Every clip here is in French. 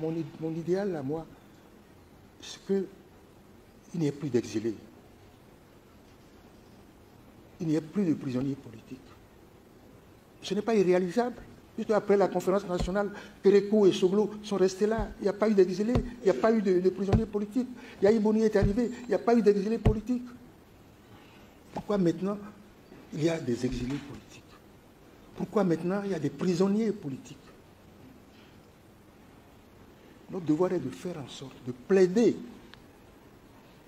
mon idéal à moi, c'est qu'il n'y ait plus d'exilés. Il n'y ait plus de prisonniers politiques. Ce n'est pas irréalisable. Juste après la conférence nationale, Kérékou et Soglo sont restés là. Il n'y a pas eu d'exilés, il n'y a pas eu de prisonniers politiques. Yahi Boni est arrivé, il n'y a pas eu d'exilés politiques. Pourquoi maintenant il y a des exilés politiques? Pourquoi maintenant il y a des prisonniers politiques? Notre devoir est de faire en sorte, de plaider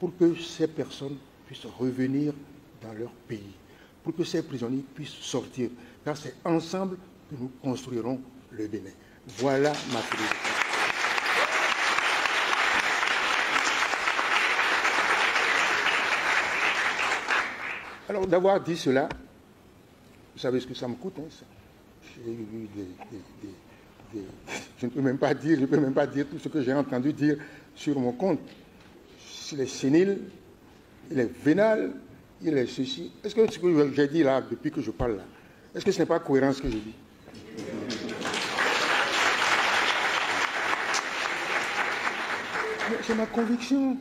pour que ces personnes puissent revenir dans leur pays, pour que ces prisonniers puissent sortir. Car c'est ensemble que nous construirons le Bénin. Voilà ma philosophie. Alors, d'avoir dit cela, vous savez ce que ça me coûte, hein, ça. J'ai eu je ne peux même pas dire tout ce que j'ai entendu dire sur mon compte. Il est sénile, il est vénal, il est ceci. Est-ce que ce que j'ai dit là, depuis que je parle là, est-ce que ce n'est pas cohérent ce que je dis? C'est ma conviction.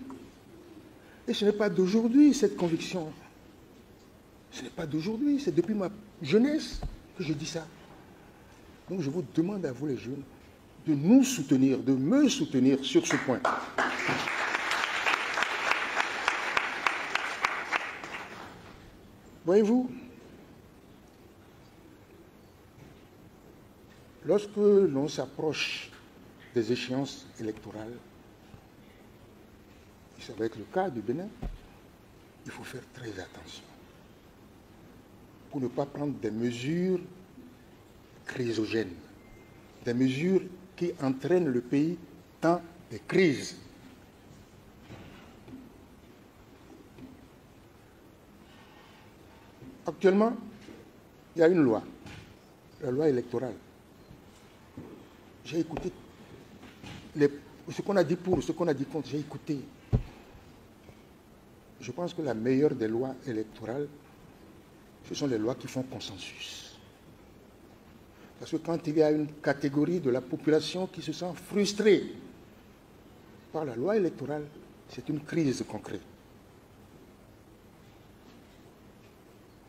Et ce n'est pas d'aujourd'hui, cette conviction. Ce n'est pas d'aujourd'hui, c'est depuis ma jeunesse que je dis ça. Donc je vous demande à vous les jeunes de nous soutenir, de me soutenir sur ce point. Voyez-vous, lorsque l'on s'approche des échéances électorales, et ça va être le cas du Bénin, il faut faire très attention pour ne pas prendre des mesures chrysogènes, des mesures qui entraînent le pays dans des crises. Actuellement, il y a une loi, la loi électorale. J'ai écouté ce qu'on a dit pour, ce qu'on a dit contre, j'ai écouté. Je pense que la meilleure des lois électorales, ce sont les lois qui font consensus. Parce que quand il y a une catégorie de la population qui se sent frustrée par la loi électorale, c'est une crise concrète.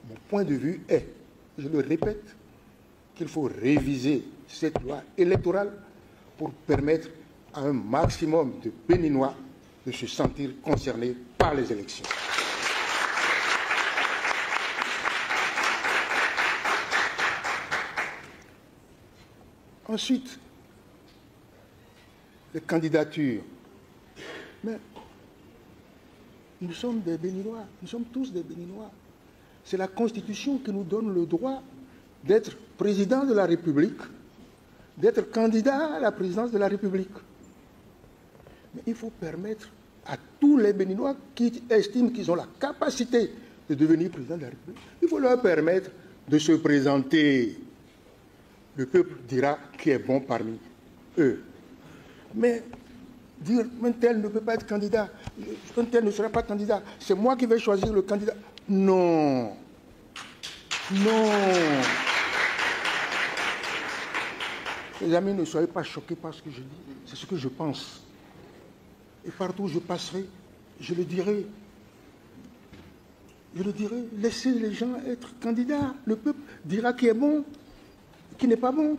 Mon point de vue est, je le répète, qu'il faut réviser cette loi électorale pour permettre à un maximum de Béninois de se sentir concernés par les élections. Ensuite, les candidatures. Mais nous sommes des Béninois, nous sommes tous des Béninois. C'est la Constitution qui nous donne le droit d'être président de la République, d'être candidat à la présidence de la République. Mais il faut permettre à tous les Béninois qui estiment qu'ils ont la capacité de devenir président de la République, il faut leur permettre de se présenter. Le peuple dira qui est bon parmi eux. Mais dire un tel ne peut pas être candidat, un tel ne sera pas candidat, c'est moi qui vais choisir le candidat. Non. Non. Les amis, ne soyez pas choqués par ce que je dis. C'est ce que je pense. Et partout où je passerai, je le dirai. Je le dirai. Laissez les gens être candidats. Le peuple dira qui est bon, qui n'est pas bon.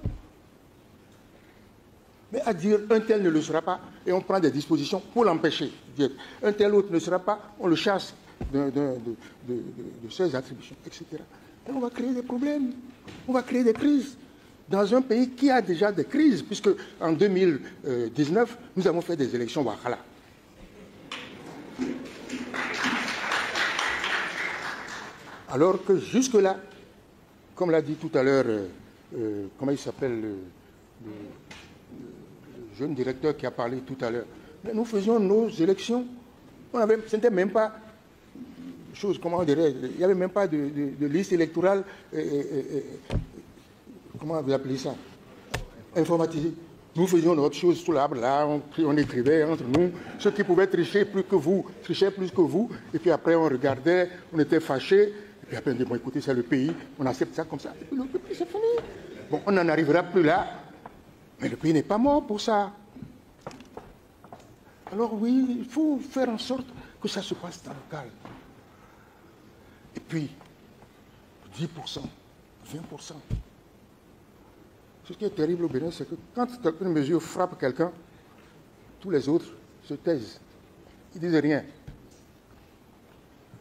Mais à dire un tel ne le sera pas, et on prend des dispositions pour l'empêcher. Un tel autre ne sera pas, on le chasse de ses attributions, etc. Et on va créer des problèmes, on va créer des crises. Dans un pays qui a déjà des crises, puisque en 2019, nous avons fait des élections Wakala. Alors que jusque-là, comme l'a dit tout à l'heure, comment il s'appelle, le jeune directeur qui a parlé tout à l'heure, nous faisions nos élections, ce n'était même pas chose, comment on dirait, il n'y avait même pas de liste électorale, comment vous appelez ça, informatisée. Nous faisions notre chose sous l'arbre, là, on écrivait entre nous, ceux qui pouvaient tricher plus que vous, trichaient plus que vous, et puis après on regardait, on était fâchés, et puis après on dit, bon écoutez, c'est le pays, on accepte ça comme ça, et puis le pays c'est fini. Bon, on n'en arrivera plus là, Mais le pays n'est pas mort pour ça. Alors oui, il faut faire en sorte que ça se passe dans le calme. Et puis, 10%, 20%. Ce qui est terrible au Bénin, c'est que quand une mesure frappe quelqu'un, tous les autres se taisent. Ils ne disent rien.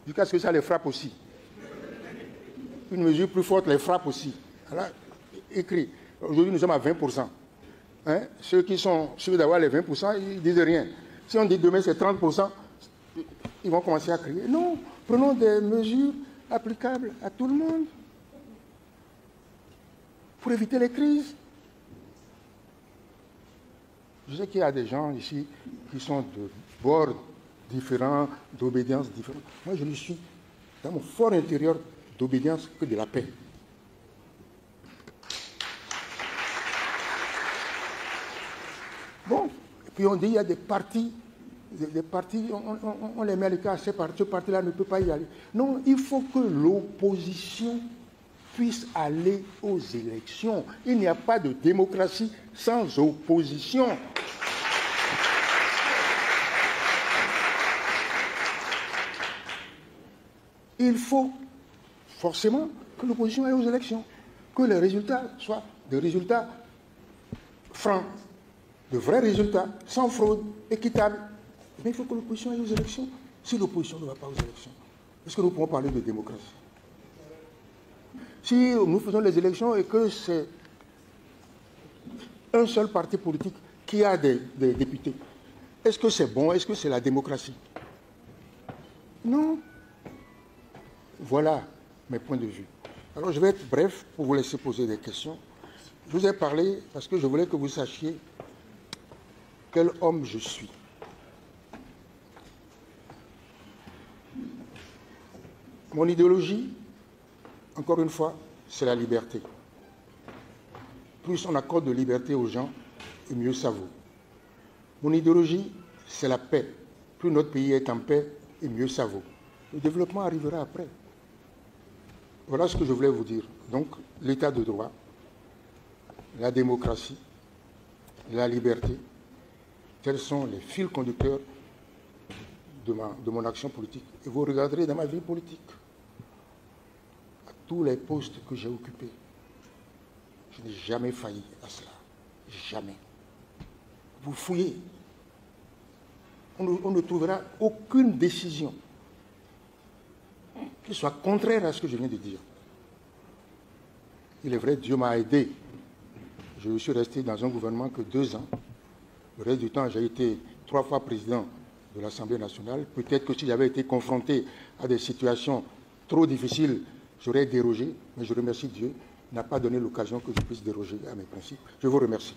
Jusqu'à ce que ça les frappe aussi. Une mesure plus forte les frappe aussi. Alors, écrit. Aujourd'hui, nous sommes à 20%. Hein? Ceux qui sont sûrs d'avoir les 20%, ils ne disent rien. Si on dit demain c'est 30%, ils vont commencer à crier. Non, prenons des mesures applicables à tout le monde pour éviter les crises. Je sais qu'il y a des gens ici qui sont de bords différents, d'obédience différente. Moi, je ne suis dans mon fort intérieur d'obédience que de la paix. Bon, et puis on dit il y a des partis, on les met à l'écart, ce parti-là ne peut pas y aller. Non, il faut que l'opposition puisse aller aux élections. Il n'y a pas de démocratie sans opposition. Il faut forcément que l'opposition aille aux élections, que les résultats soient des résultats francs, de vrais résultats, sans fraude, équitables. Mais il faut que l'opposition aille aux élections. Si l'opposition ne va pas aux élections, est-ce que nous pouvons parler de démocratie? Si nous faisons les élections et que c'est un seul parti politique qui a des députés, est-ce que c'est bon? Est-ce que c'est la démocratie? Non. Voilà mes points de vue. Alors je vais être bref pour vous laisser poser des questions. Je vous ai parlé parce que je voulais que vous sachiez quel homme je suis. Mon idéologie, encore une fois, c'est la liberté. Plus on accorde de liberté aux gens, et mieux ça vaut. Mon idéologie, c'est la paix. Plus notre pays est en paix, et mieux ça vaut. Le développement arrivera après. Voilà ce que je voulais vous dire. Donc, l'état de droit, la démocratie, la liberté, tels sont les fils conducteurs de mon action politique. Et vous regarderez dans ma vie politique, à tous les postes que j'ai occupés, je n'ai jamais failli à cela. Jamais. Vous fouillez. On ne trouvera aucune décision qui soit contraire à ce que je viens de dire. Il est vrai, Dieu m'a aidé. Je suis resté dans un gouvernement que 2 ans. Le reste du temps, j'ai été 3 fois président de l'Assemblée nationale. Peut-être que si j'avais été confronté à des situations trop difficiles, j'aurais dérogé. Mais je remercie Dieu, il n'a pas donné l'occasion que je puisse déroger à mes principes. Je vous remercie.